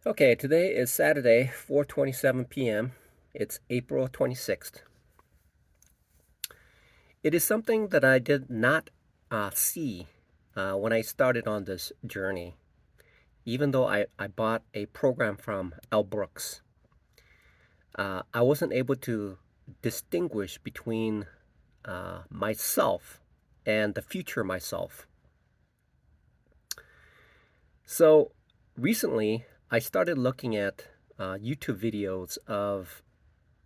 Okay, today is Saturday, 4:27 p.m. It's April 26th. It is something that I did not see when I started on this journey, even though I bought a program from L. Brooks. I wasn't able to distinguish between myself and the future myself. So recently, I started looking at YouTube videos of,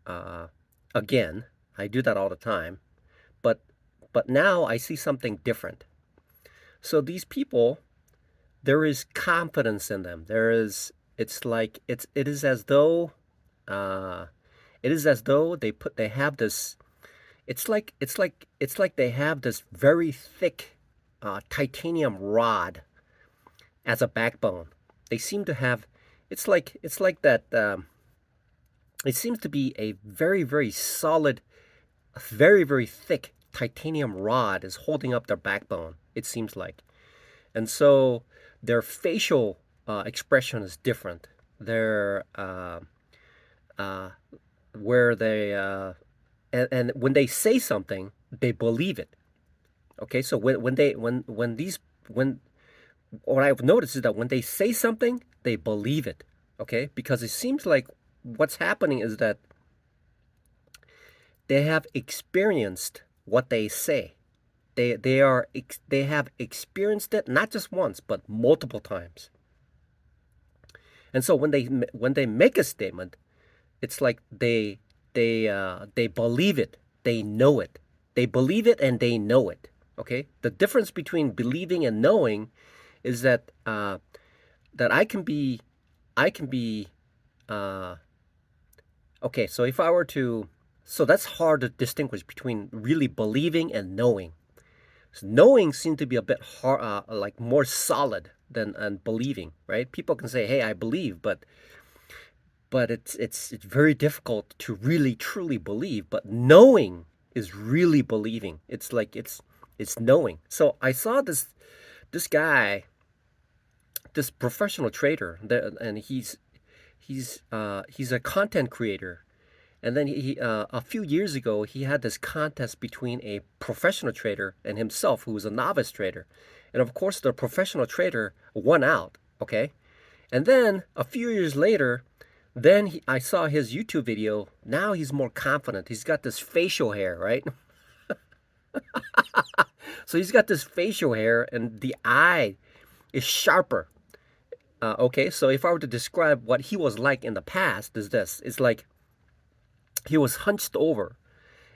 uh, again, I do that all the time, but now I see something different. So these people, there is confidence in them. There is it's like it is as though uh, they have this. It's like they have this very thick titanium rod as a backbone. They seem to have. It's like that. It seems to be a very very solid, very very thick titanium rod is holding up their backbone. It seems like. And so their facial expression is different. Their uh, where they and when they say something, they believe it. Okay, so when these when what I've noticed is that when they say something, they believe it. Okay, because it seems like what's happening is that they have experienced what they say. They have experienced it not just once but multiple times. And so when they make a statement, it's like they believe it, they know it, they believe it and they know it. Okay, the difference between believing and knowing is that I can be uh, okay. So if I were to, so that's hard to distinguish between really believing and knowing. So knowing seems to be a bit hard, like more solid than and believing, right? People can say, "Hey, I believe," but it's very difficult to really truly believe. But knowing is really believing. It's like it's knowing. So I saw this guy, this professional trader, and he's a content creator. And then a few years ago he had this contest between a professional trader and himself, who was a novice trader, and of course the professional trader won out. Okay, and then a few years later, I saw his YouTube video. Now he's more confident. He's got this facial hair, right? So he's got this facial hair, and the eye is sharper. Okay, so if I were to describe what he was like in the past, is this: it's like he was hunched over,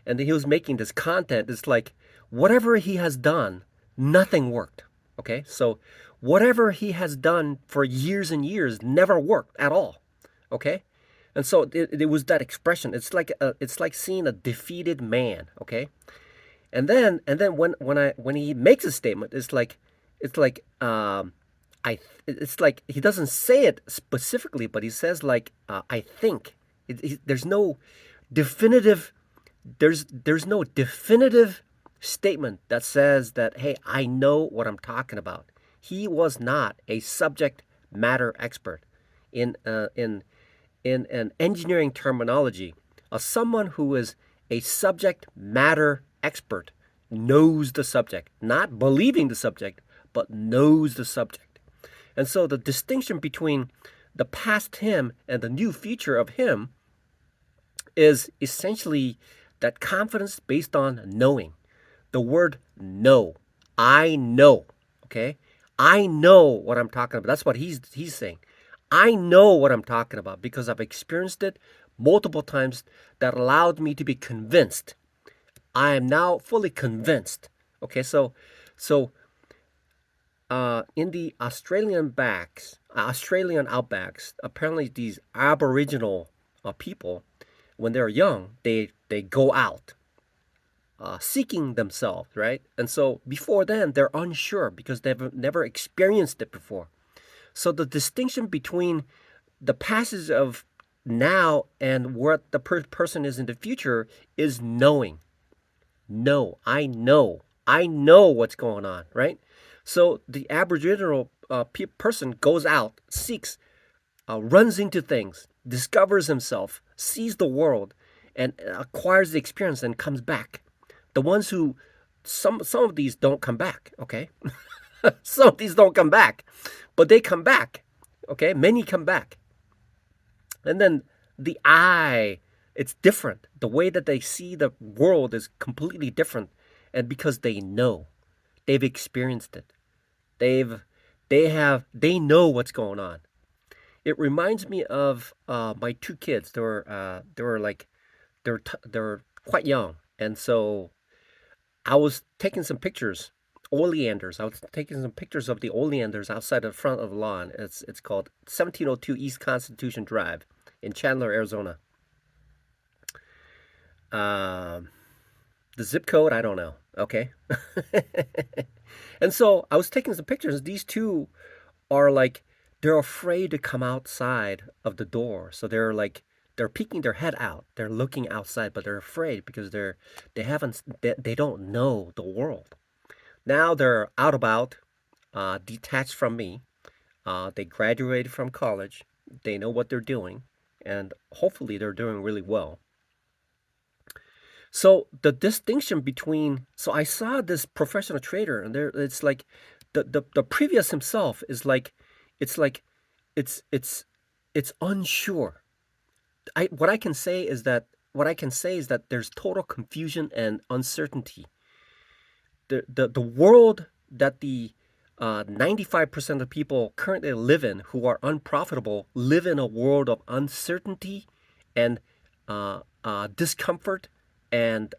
and he was making this content. It's like whatever he has done, nothing worked. Okay, so whatever he has done for years and years never worked at all. Okay, and so it was that expression. It's like seeing a defeated man. Okay, and then when he makes a statement, it's like I it's like he doesn't say it specifically, but he says like I think. There's no definitive there's no definitive statement that says that, hey, I know what I'm talking about. He was not a subject matter expert in an engineering terminology. Someone who is a subject matter expert knows the subject, not believing the subject, but knows the subject. And so the distinction between the past him and the new future of him is essentially that confidence based on knowing. The word know. I know. Okay? I know what I'm talking about. That's what he's saying. I know what I'm talking about because I've experienced it multiple times that allowed me to be convinced. I am now fully convinced. Okay, so in the Australian outbacks, apparently these Aboriginal people, when they're young, they go out seeking themselves, right? And so before then, they're unsure because they've never experienced it before. So the distinction between the passage of now and what the person is in the future is knowing. No, I know. I know what's going on, right? So the Aboriginal person goes out, seeks runs into things, discovers himself, sees the world, and acquires the experience and comes back. The ones who, some of these don't come back, okay? Some of these don't come back, but they come back, okay? Many come back. And then the eye, it's different. The way that they see the world is completely different. And because they know, they've experienced it. They know what's going on. It reminds me of my two kids. They were quite young, and so I was taking some pictures. Oleanders. I was taking some pictures of the oleanders outside the front of the lawn. It's called 1702 East Constitution Drive in Chandler, Arizona. Um, the zip code, I don't know. Okay. And so I was taking some pictures. These two are like, they're afraid to come outside of the door. So they're peeking their head out. They're looking outside, but they're afraid because they don't know the world. Now they're out about, detached from me. They graduated from college. They know what they're doing, and hopefully they're doing really well. So the distinction between, so I saw this professional trader, and it's like the previous himself is like, it's like it's it's it's unsure. I what I can say is that there's total confusion and uncertainty. The world that the 95% of people currently live in who are unprofitable live in a world of uncertainty and discomfort and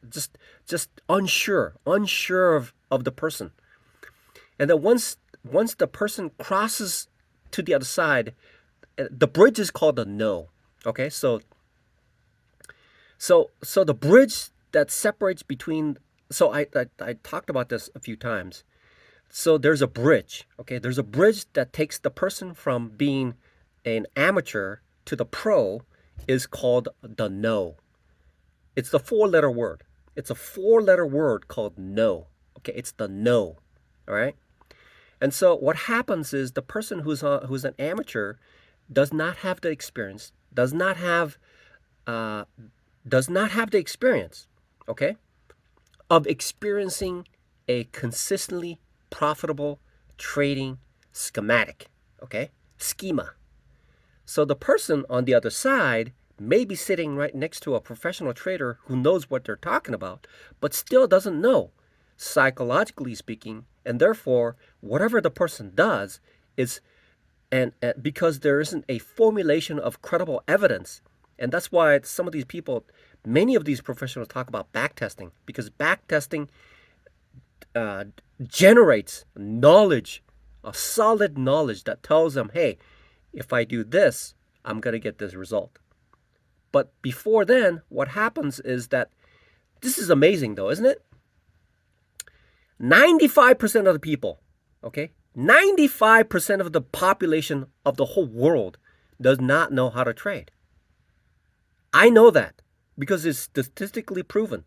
just unsure of the person. And then once the person crosses to the other side, the bridge is called the no. Okay, so the bridge that separates between, so I talked about this a few times. So there's a bridge. Okay, there's a bridge that takes the person from being an amateur to the pro, is called the no. It's the four-letter word. It's a four-letter word called no. Okay, it's the no. All right. And so what happens is the person who's an amateur does not have the experience, uh, does not have the experience, okay, of experiencing a consistently profitable trading schematic, okay, schema. So the person on the other side may be sitting right next to a professional trader who knows what they're talking about, but still doesn't know, psychologically speaking, and therefore whatever the person does is, and because there isn't a formulation of credible evidence, and that's why some of these people, many of these professionals talk about backtesting, because backtesting uh, generates knowledge, a solid knowledge that tells them, hey, if I do this, I'm going to get this result. But before then, what happens is that, this is amazing though, isn't it? 95% of the people, okay, 95% of the population of the whole world does not know how to trade. I know that because it's statistically proven.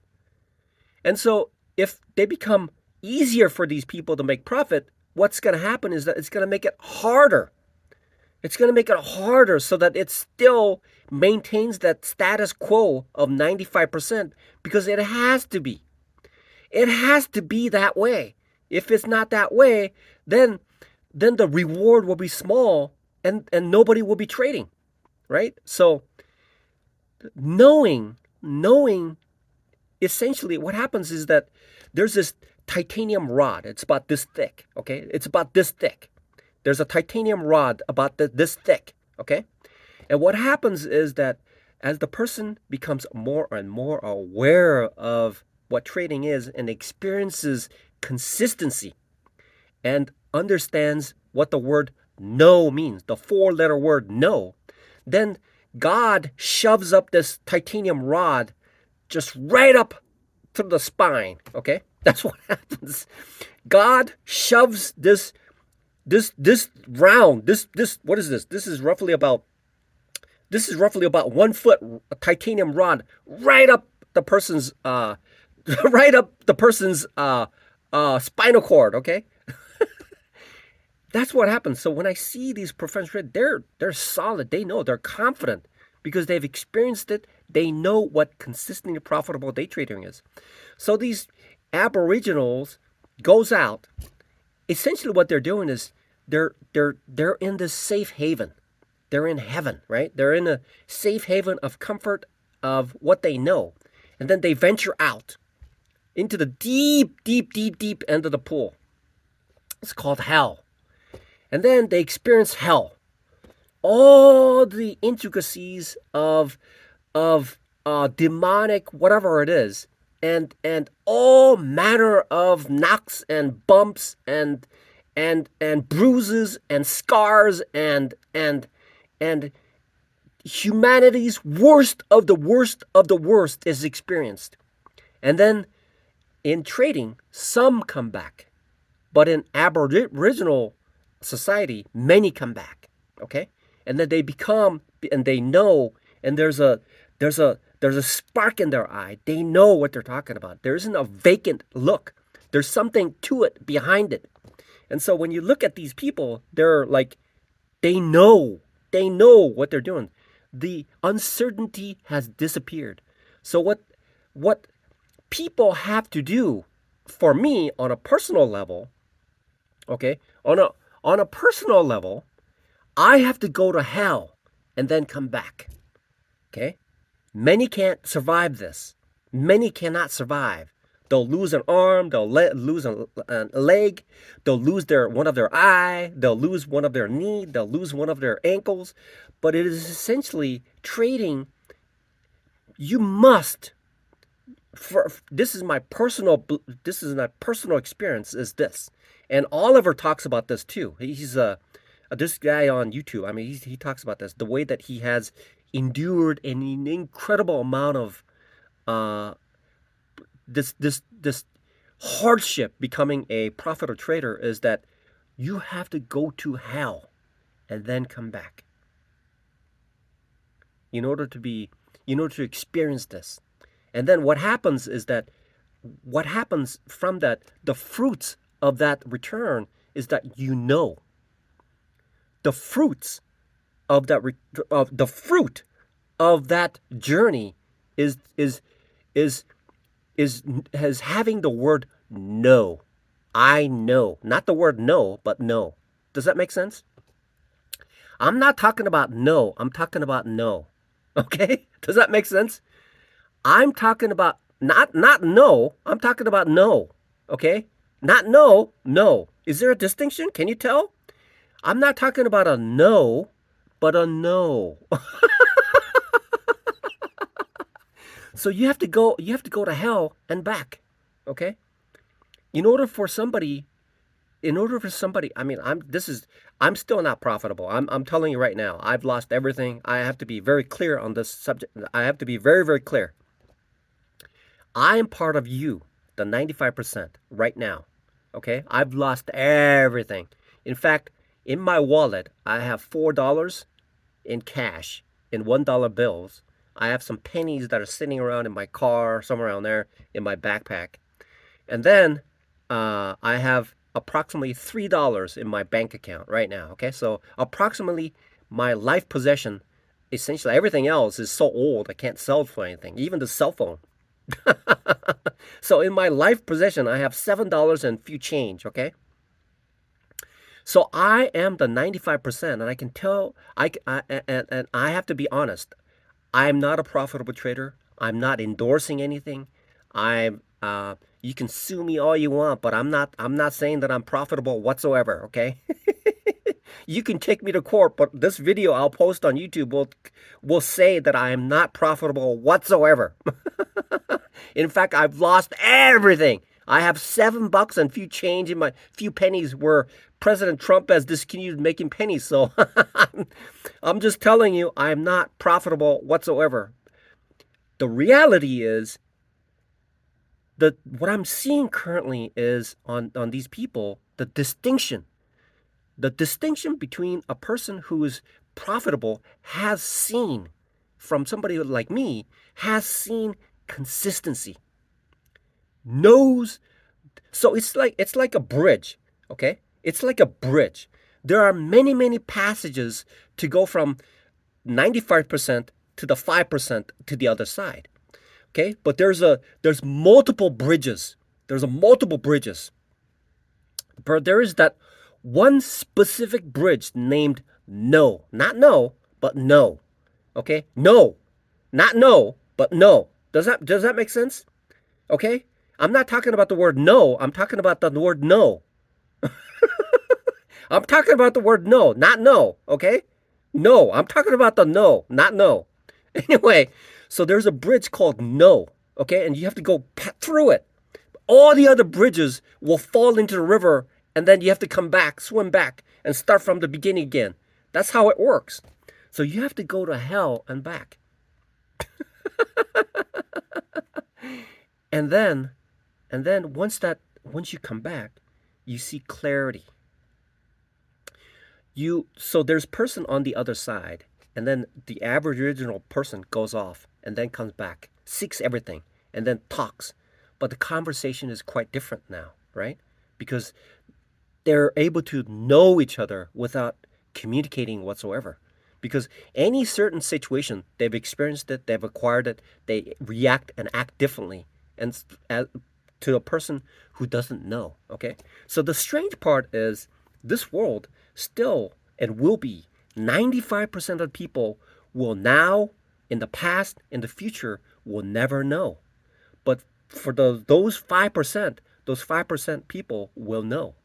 And so if they become easier for these people to make profit, what's going to happen is that it's going to make it harder. It's going to make it harder so that it still maintains that status quo of 95%, because it has to be. It has to be that way. If it's not that way, then the reward will be small, and nobody will be trading, right? So knowing essentially what happens is that there's this titanium rod. It's about this thick, okay? It's about this thick. There's a titanium rod about this thick, okay? And what happens is that as the person becomes more and more aware of what trading is and experiences consistency and understands what the word no means, the four-letter word no, then God shoves up this titanium rod just right up to the spine, okay? That's what happens. God shoves this round, this what is this? This is roughly about 1 foot titanium rod right up the person's right up the person's spinal cord, okay? That's what happens. So when I see these professional traders, they're solid. They know, they're confident because they've experienced it. They know what consistently profitable day trading is. So these aboriginals goes out. Essentially, what they're doing is they're in this safe haven. They're in heaven, right? They're in a safe haven of comfort of what they know, and then they venture out into the deep, deep, deep, deep end of the pool. It's called hell. And then they experience hell. All the intricacies of demonic whatever it is, and all manner of knocks and bumps and bruises and scars and humanity's worst of the worst of the worst is experienced. And then in trading, some come back. But in Aboriginal society, many come back. Okay? And then they become and they know, and there's a spark in their eye. They know what they're talking about. There isn't a vacant look. There's something to it behind it. And so when you look at these people, they're like they know what they're doing. The uncertainty has disappeared. So what people have to do for me on a personal level, okay? On a personal level, I have to go to hell and then come back. Okay? Many can't survive this. Many cannot survive. They'll lose an arm, they'll lose a leg, they'll lose one of their eye, they'll lose one of their knee, they'll lose one of their ankles. But it is essentially trading. You must. This is my personal experience. Is this, and Oliver talks about this too. He's this guy on YouTube. I mean, he talks about this, the way that he has endured an incredible amount of uh, this hardship becoming a profitable trader is that you have to go to hell and then come back in order to experience this. And then what happens is that what happens from that, the fruits of that return is that the fruits of the fruit of that journey is is having the word no. I know, not the word no, but no. Does that make sense? I'm not talking about no. I'm talking about no. Okay? Does that make sense? I'm talking about not no. I'm talking about no. Okay? Not no, no. Is there a distinction? Can you tell? I'm not talking about a no, but a no. So you have to go to hell and back. Okay? In order for somebody I mean, I'm still not profitable. I'm telling you right now. I've lost everything. I have to be very clear on this subject. I have to be very, very clear. I am part of you, the 95% right now. Okay? I've lost everything. In fact, in my wallet, I have $4 in cash in $1 bills. I have some pennies that are sitting around in my car, somewhere around there, in my backpack. And then I have approximately $3 in my bank account right now. Okay? So approximately my life possession, essentially everything else is so old I can't sell it for anything, even the cell phone. So in my life possession, I have $7 and few change, okay? So I am the 95%, and I can tell, and I have to be honest. I'm not a profitable trader. I'm not endorsing anything. You can sue me all you want, but I'm not saying that I'm profitable whatsoever, okay? You can take me to court, but this video I'll post on YouTube will say that I am not profitable whatsoever. In fact, I've lost everything. I have $7 and few change in my few pennies where President Trump has discontinued making pennies. So I'm just telling you, I'm not profitable whatsoever. The reality is that what I'm seeing currently is on these people, the distinction between a person who is profitable has seen, from somebody like me, has seen consistency, knows. So it's like a bridge, okay? It's like a bridge. There are many, many passages to go from 95% to the 5% to the other side. Okay? But there's multiple bridges. There's a multiple bridges. But there is that one specific bridge named no. Not no, but no. Okay? No. Not no, but no. Does that make sense? Okay? I'm not talking about the word no. I'm talking about the word no. I'm talking about the word no, not no. Okay? No. I'm talking about the no, not no. Anyway, so there's a bridge called no. Okay? And you have to go through it. All the other bridges will fall into the river, and then you have to come back, swim back, and start from the beginning again. That's how it works. So you have to go to hell and back. And then once you come back, you see clarity. So there's person on the other side, and then the Aboriginal person goes off and then comes back, seeks everything, and then talks. But the conversation is quite different now, right? Because they're able to know each other without communicating whatsoever. Because any certain situation, they've experienced it, they've acquired it, they react and act differently, and to a person who doesn't know. Okay, so the strange part is this world still and will be 95% of people will now, in the past, in the future, will never know. But for those 5%, those 5% people will know.